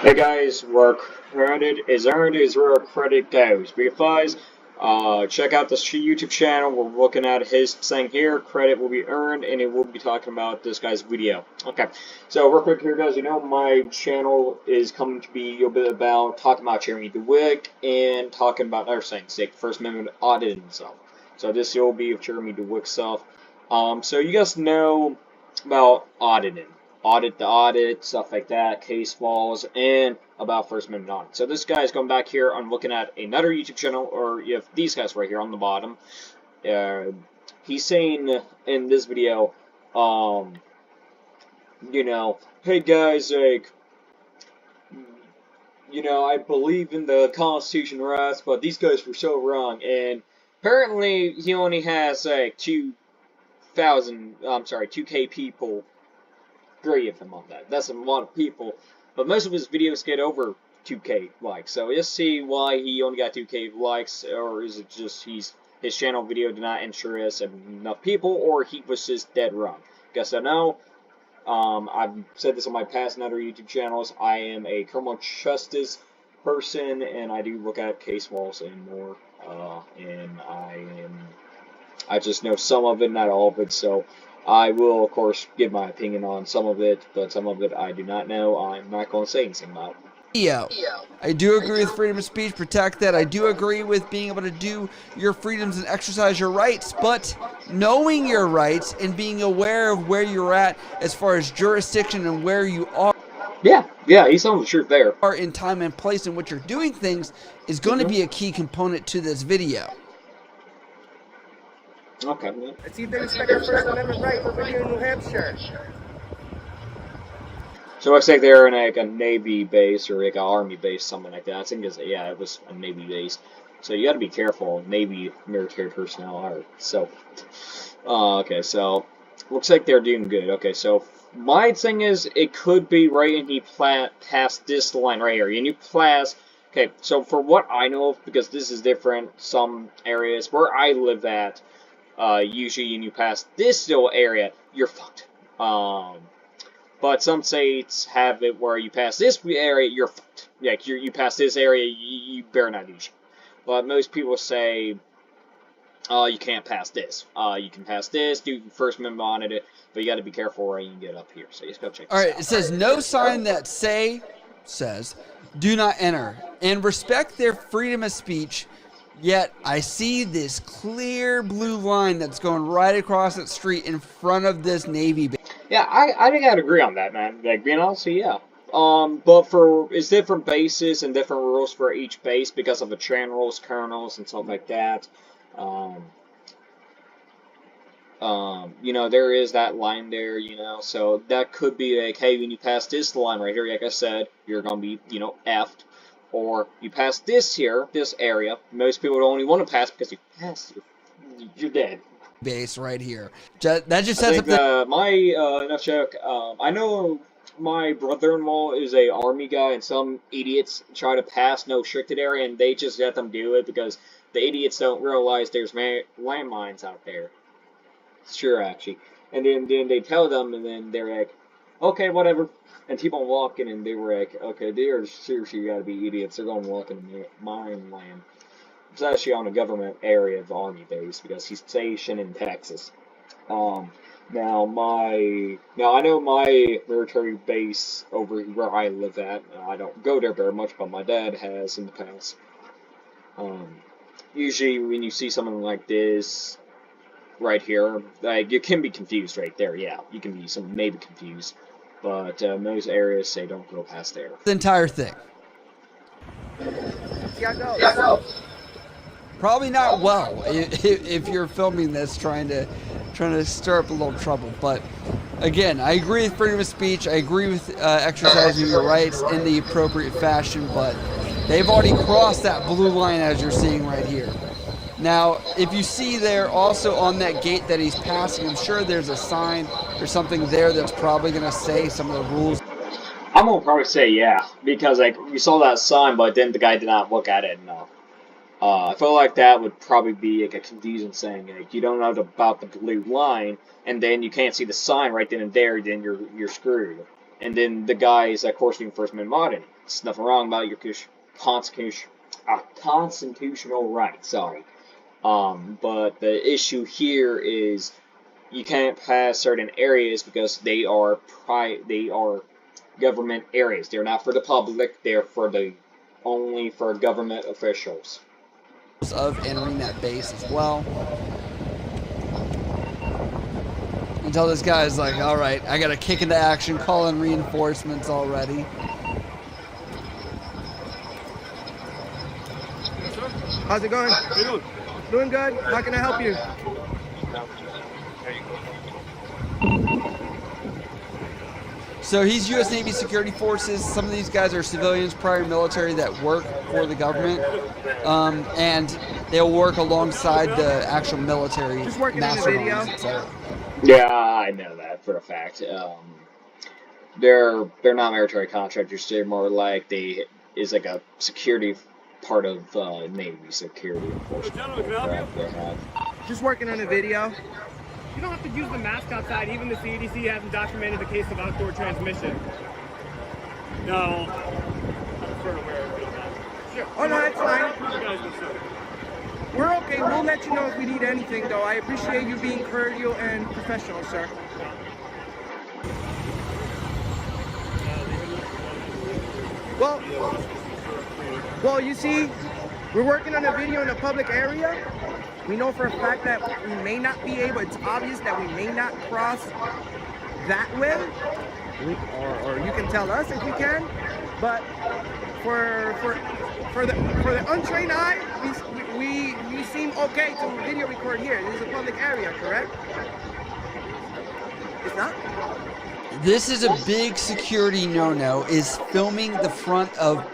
Hey guys, where credit is earned is where credit goes. Because check out this YouTube channel. We're looking at his thing here. Credit will be earned, and it will be talking about this guy's video. Okay, so real quick here, guys. You know my channel is coming to be a bit about talking about Jeremy DeWitt and talking about other things like First Amendment audit and stuff. So this will be of Jeremy DeWitt stuff. So you guys know about auditing audit the audit, stuff like that, case files, and about First Amendment audit. So this guy's going back here. I'm looking at another YouTube channel, or you have these guys right here on the bottom. He's saying in this video, hey guys, like, I believe in the Constitution rights, but these guys were so wrong. And apparently he only has like 2K people agree with him on that. That's a lot of people, but most of his videos get over 2K likes. So let's see why he only got 2K likes, or is it just his channel video did not interest enough people, or he was just dead wrong? Guess I know. I've said this on my past and other YouTube channels. I am a criminal justice person, and I do look at case walls and more. And I just know some of it, not all of it. So I will, of course, give my opinion on some of it, but some of it I do not know. I'm not going to say anything about. I do agree with freedom of speech, protect that. I do agree with being able to do your freedoms and exercise your rights, but knowing your rights and being aware of where you're at as far as jurisdiction and where you are. Yeah, he's telling the truth there. In time and place in which you're doing things is going to be a key component to this video. Okay. Let's see if they respect our First Amendment right over here in New Hampshire. So it looks like they're in like a Navy base or like an Army base, something like that. I think it was a Navy base. So you got to be careful. Navy military personnel are. So, okay, so looks like they're doing good. Okay, so my thing is it could be right in the past this line right here. And you pass. Okay, so for what I know of, because this is different, some areas where I live at, usually when you pass this little area, you're fucked. But some states have it where you pass this area, you're fucked. Like, you pass this area, you better not do shit. But most people say, you can't pass this. You can pass this, do First Amendment on it, but you gotta be careful where you can get up here. So just go check this out. Alright, it says, no sign that says, do not enter, and respect their freedom of speech. Yet, I see this clear blue line that's going right across the street in front of this Navy base. Yeah, I think I'd agree on that, man. Like, being honest, yeah. But it's different bases and different rules for each base because of the channels, kernels, and stuff like that. There is that line there, so that could be like, hey, when you pass this line right here, like I said, you're gonna be, effed. Or you pass this here, this area. Most people don't only want to pass because you pass, you're dead. Base right here. That just sets up enough joke. I know my brother-in-law is a army guy, and some idiots try to pass no restricted area, and they just let them do it because the idiots don't realize there's landmines out there. Sure, actually. And then they tell them, and then they're like, okay, whatever. And keep on walking, and they were like, okay, they are seriously gotta be idiots. They're going to walk in the mine land. It's actually on a government area of the Army base because he's stationed in Texas. Now I know my military base over where I live at. I don't go there very much, but my dad has in the past. Usually when you see something like this right here, like, you can be confused right there. Yeah, you can be maybe confused. But most areas say don't go past there. the entire thing. Yeah, no. Probably not well if you're filming this trying to stir up a little trouble. But again, I agree with freedom of speech. I agree with exercising your rights in the appropriate fashion. But they've already crossed that blue line as you're seeing right here. Now, if you see there also on that gate that he's passing, I'm sure there's a sign or something there that's probably going to say some of the rules. I'm going to probably say yeah, because like we saw that sign, but then the guy did not look at it enough. I feel like that would probably be like a confusing saying, like you don't know about the blue line, and then you can't see the sign right then and there, then you're screwed. And then the guys, of course, being First Amendment modern. There's nothing wrong about your constitutional right. Sorry. But the issue here is you can't pass certain areas because they are government areas. They're not for the public. They're only for government officials. Of entering that base as well. Until this guy's like, all right, I got to kick into action, call in reinforcements already. How's it going? How you doing? Doing good. How can I help you? So he's U.S. Navy security forces. Some of these guys are civilians, prior military that work for the government, and they'll work alongside the actual military. Just working on the video. Yeah, I know that for a fact. They're not military contractors. They're more like is like a security part of Navy security enforcement. Just working on a video. You don't have to use the mask outside. Even the CDC hasn't documented the case of outdoor transmission. No. I prefer to wear a mask. Sure. Oh no, that's fine. You guys can serve. We're okay. We'll let you know if we need anything, though. I appreciate you being cordial and professional, sir. Well, you see, we're working on a video in a public area. We know for a fact that we may not be able, it's obvious that we may not cross that way. Or you can tell us if we can. But for the untrained eye, we seem okay to video record here. This is a public area, correct? It's not? This is a big security no-no, is filming the front of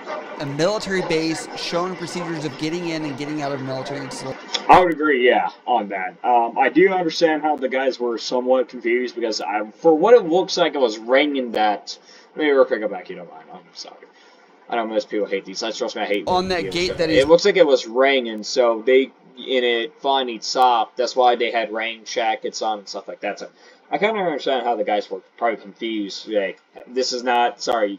a military base, showing procedures of getting in and getting out of military installations. I would agree, yeah, on that. I do understand how the guys were somewhat confused because for what it looks like, it was raining that. Let me real quick go back, you don't mind. I'm sorry. I know most people hate these. Trust me, I hate on that gate that is. It looks like it was raining, so it finally stopped. That's why they had rain jackets on and stuff like that. So I kind of understand how the guys were probably confused. Like, this is a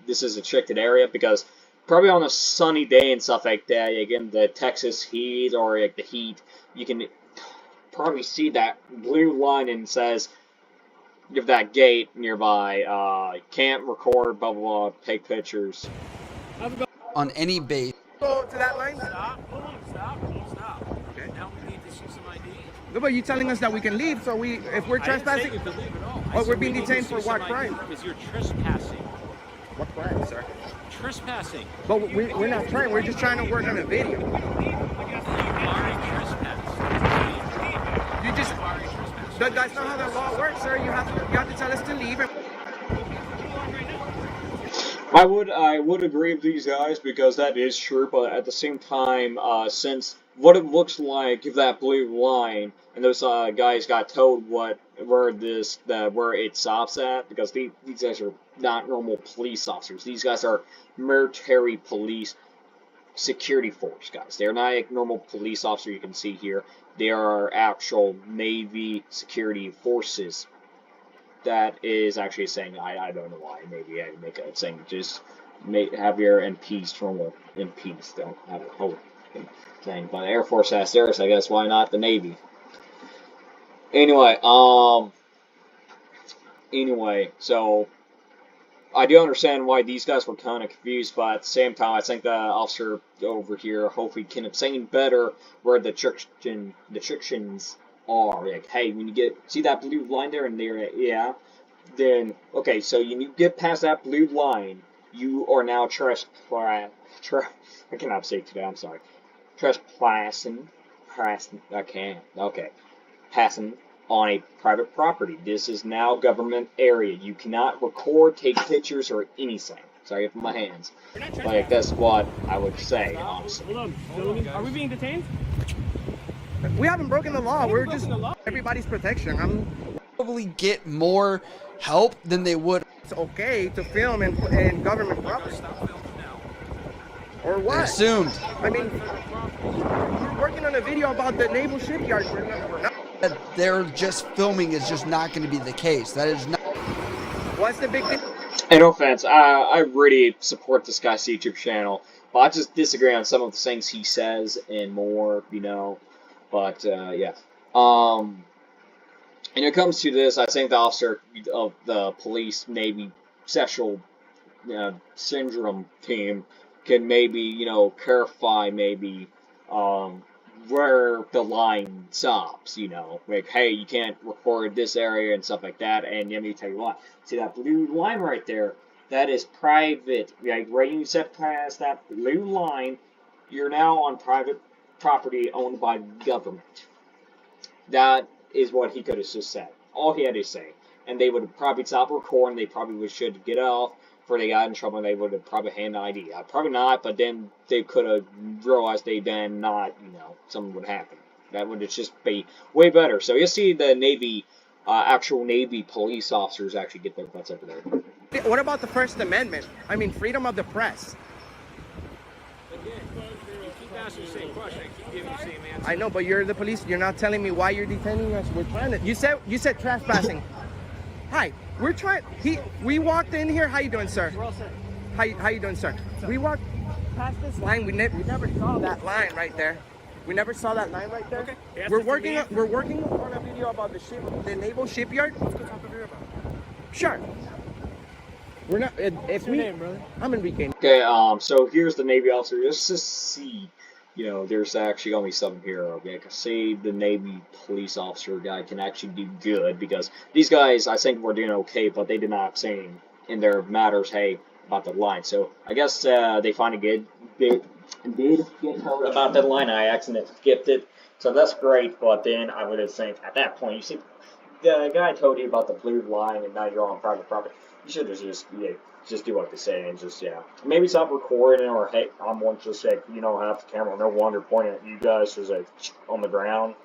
restricted area because probably on a sunny day and stuff like that, again, the Texas heat or like the heat, you can probably see that blue line and says, give that gate nearby, can't record, blah, blah, blah, take pictures. On any base. Go to that line? Stop. Okay. Now we need to see some ID. No, but you're telling us that we can leave, so if we're trespassing, you can leave at all. or we're being detained for what crime? Because you're trespassing. What crime, sir? Trespassing. But we're not trying. We're just trying to work on a video. You are a trespass. You just. That's not how the law works, sir. You have to tell us to leave. I would agree with these guys because that is true, but at the same time, since what it looks like, if that blue line and those guys got told where it stops at, because these guys are not normal police officers. These guys are military police security force guys. They're not like normal police officer you can see here. They are actual Navy security forces. That is actually saying, I don't know why, maybe I make a saying, just have your MPs, normal MPs, don't have a whole thing, but the Air Force has theirs, I guess, why not the Navy? Anyway, so, I do understand why these guys were kind of confused, but at the same time, I think the officer over here hopefully can explain better where the restrictions are. Like, hey, when you see that blue line there and there, yeah, then, okay, so you get past that blue line, you are now I cannot say it today, I'm sorry. Passing on a private property. This is now government area. You cannot record, take pictures, or anything. Sorry for my hands. Like, that's what I would say, honestly. Hold on. Are we being detained? We haven't broken the law. We're just everybody's protection. Probably get more help than they would. It's okay to film in government property. Or what? Assumed. I mean, we're working on a video about the naval shipyard. We're not. That they're just filming is just not going to be the case. That is not. What's the big thing? And no offense, I really support this guy's YouTube channel, but I just disagree on some of the things he says and more, you know. But yeah, and when it comes to this, I think the officer of the police Navy sexual syndrome team can maybe, you know, clarify maybe um, where the line stops, you know, like, hey, you can't record this area and stuff like that, and let me tell you what, see that blue line right there, that is private, like, right when you set past that blue line, you're now on private property owned by the government. That is what he could have just said. All he had to say. And they would have probably stopped recording. They probably would should get off. Before they got in trouble, they would have probably handed ID. Probably not, but then they could have realized they then not, you know, something would happen. That would just be way better. So you'll see the Navy, actual Navy police officers actually get their butts over there. What about the First Amendment? I mean, freedom of the press. I know, but you're the police. You're not telling me why you're detaining us. We're trying to. You said trespassing. Hi, we're trying. We walked in here. How you doing, sir? We're all set. How you doing, sir? We walked past this line. We never saw that line right there. We never saw that line right there. Okay. Yeah, We're working on a video about the naval shipyard. Let's go talk over here about it. Sure. We're not. What's your name, brother? I'm Enrique. Okay, so here's the Navy officer. Just to see, you know, there's actually gonna be something here. Okay, I can see the Navy police officer guy can actually do good because these guys, I think, were doing okay, but they did not say in their matters, hey, about the line. So I guess they finally did get told about that line. I accidentally skipped it, so that's great. But then I would have think at that point, you see, the guy told you about the blue line, and now you're on private property. You should have just do what they say and just, maybe stop recording, or hey, I'm one just like, you know, have the camera no longer pointing at you guys, just like on the ground.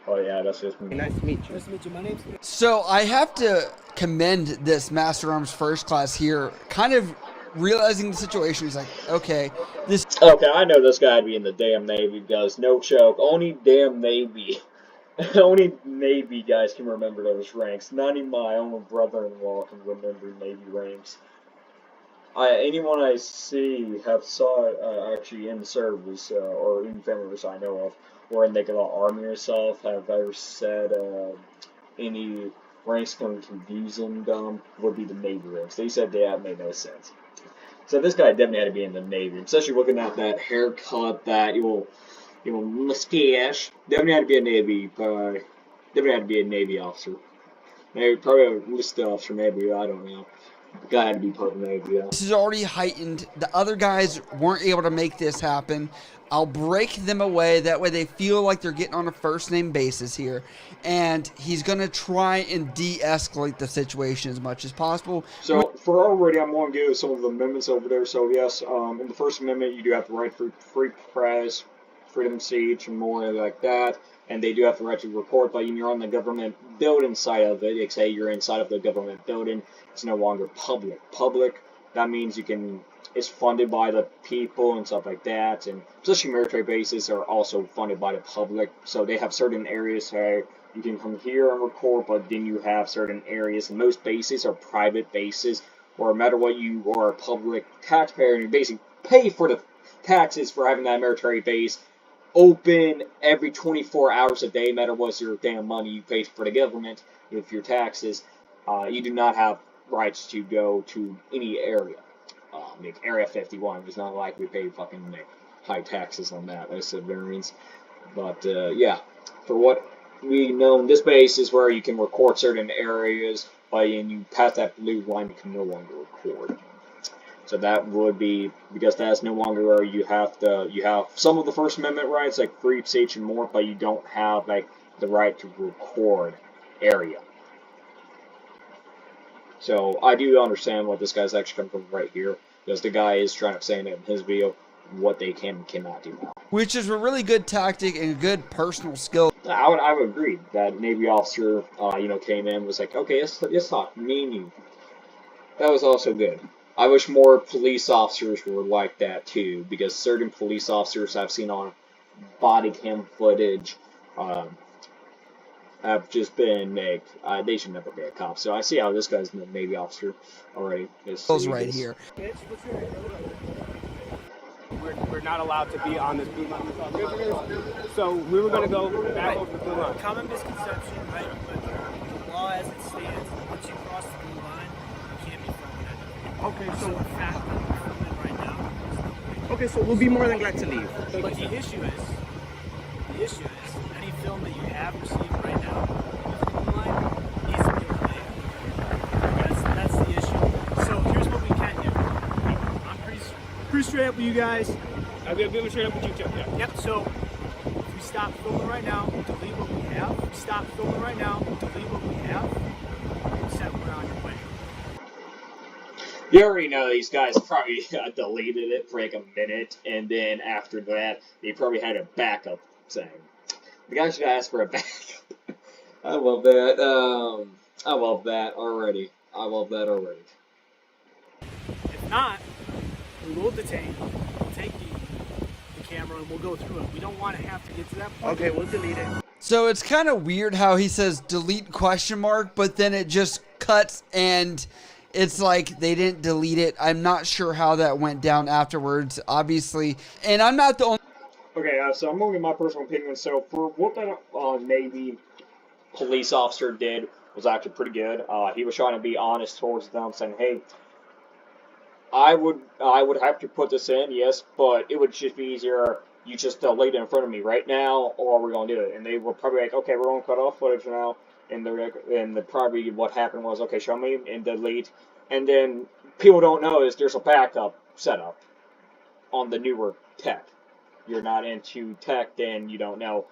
Oh yeah, that's just me. Nice to meet you. Nice to meet you. My name's. So I have to commend this Master Arms First Class here, kind of realizing the situation. He's like, okay, this. Okay, I know this guy to be in the damn Navy because no joke, only damn Navy. Only Navy guys can remember those ranks. Not even my own brother-in-law can remember Navy ranks. Anyone I see have saw actually in service or in families I know of, or in the army yourself, have ever said any ranks can confusing them would be the Navy ranks. They said that made no sense. So this guy definitely had to be in the Navy, especially looking at that haircut, that mustache. Definitely had to be a Navy, definitely had to be a Navy officer. Maybe probably a list officer, maybe, I don't know. The guy had to be part of the Navy, yeah. This is already heightened. The other guys weren't able to make this happen. I'll break them away. That way they feel like they're getting on a first-name basis here. And he's going to try and de-escalate the situation as much as possible. So, for already, I'm going to give some of the amendments over there. So, yes, in the First Amendment, you do have the right for free press, freedom of speech, and more like that. And they do have the right to record, but when you're on the government building side of it, like say you're inside of the government building, it's no longer public. Public, that means it's funded by the people and stuff like that, and especially military bases are also funded by the public, so they have certain areas where you can come here and record, but then you have certain areas, and most bases are private bases, where no matter what, you are a public taxpayer, and you basically pay for the taxes for having that military base open every 24 hours a day, no matter what's your damn money you pay for the government with your taxes. You do not have rights to go to any area. Like Area 51, it's not like we pay fucking high taxes on that as civilians. But yeah, for what we know, this base is where you can record certain areas, but when you pass that blue line, you can no longer record. So that would be, because that's no longer where you have some of the First Amendment rights, like free speech and more, but you don't have like the right to record area. So I do understand what this guy's actually coming from right here, because the guy is trying to say in his video what they can and cannot do now. Which is a really good tactic and a good personal skill. I would agree that Navy officer, came in, was like, okay, let's talk, me and you. That was also good. I wish more police officers were like that too, because certain police officers I've seen on body cam footage, have just been made. They should never be a cop. So I see how this guy's a Navy officer already. Right here. We're not allowed to be on this blue line. So we were going to go back over the blue line. Common misconception, right? But the law as it stands, once you cross the blue line, you can't be filming it. Okay, So in fact, we're filming right now. okay, so we'll be more than glad to leave. But the issue is, any film that you have received right now with the blue line needs to be eliminated. That's the issue. So here's what we can do. I'm pretty straight up with you guys. I'll be straight up with you too. Yeah. Yep, so if we stop filming right now, delete what we have. If we stop filming right now, delete what we have. Set we're on your way. You already know these guys probably deleted it for like a minute, and then after that, they probably had a backup saying. The guy should ask for a backup. I love that. I love that already. I love that already. If not, we will detain. We'll take the camera and we'll go through it. We don't want to have to get to that point. Okay, we'll delete it. So it's kind of weird how he says delete question mark, but then it just cuts and it's like they didn't delete it. I'm not sure how that went down afterwards, obviously. And I'm not the only... Okay, so I'm going to give my personal opinion. So for what that Navy police officer did was actually pretty good. He was trying to be honest towards them, saying, hey, I would have to put this in, yes, but it would just be easier. You just delete it in front of me right now, or we're going to do it. And they were probably like, okay, we're going to cut off footage now. And probably what happened was, okay, show me and delete. And then people don't know is there's a backup setup on the newer tech. You're not into tech, then you don't know.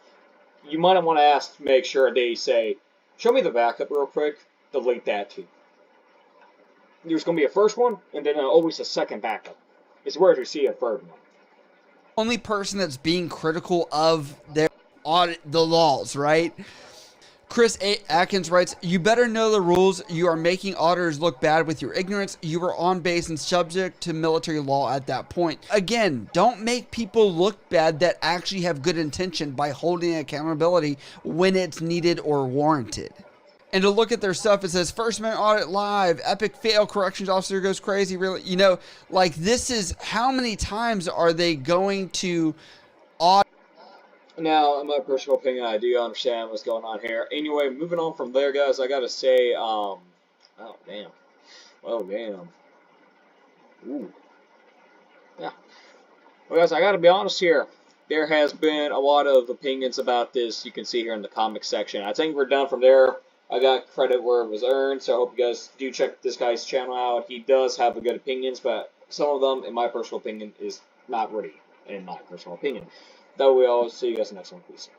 You might want to ask to make sure they say, show me the backup real quick, delete that too. There's going to be a first one, and then always a second backup. It's rare to see a third one. only person that's being critical of their audit, the laws, right? Chris Atkins writes, you better know the rules. You are making auditors look bad with your ignorance. You were on base and subject to military law at that point. Again, don't make people look bad that actually have good intention by holding accountability when it's needed or warranted. And to look at their stuff, it says, First Amendment audit live, epic fail, corrections officer goes crazy. Really, you know, like this is, how many times are they going to audit? Now, in my personal opinion, I do understand what's going on here. Anyway, moving on from there, guys, I gotta say, oh, damn. Oh, damn. Ooh. Yeah. Well, guys, I gotta be honest here. There has been a lot of opinions about this. You can see here in the comics section. I think we're done from there. I got credit where it was earned, so I hope you guys do check this guy's channel out. He does have good opinions, but some of them, in my personal opinion, is not ready, in my personal opinion. Though we all see you guys next one, please.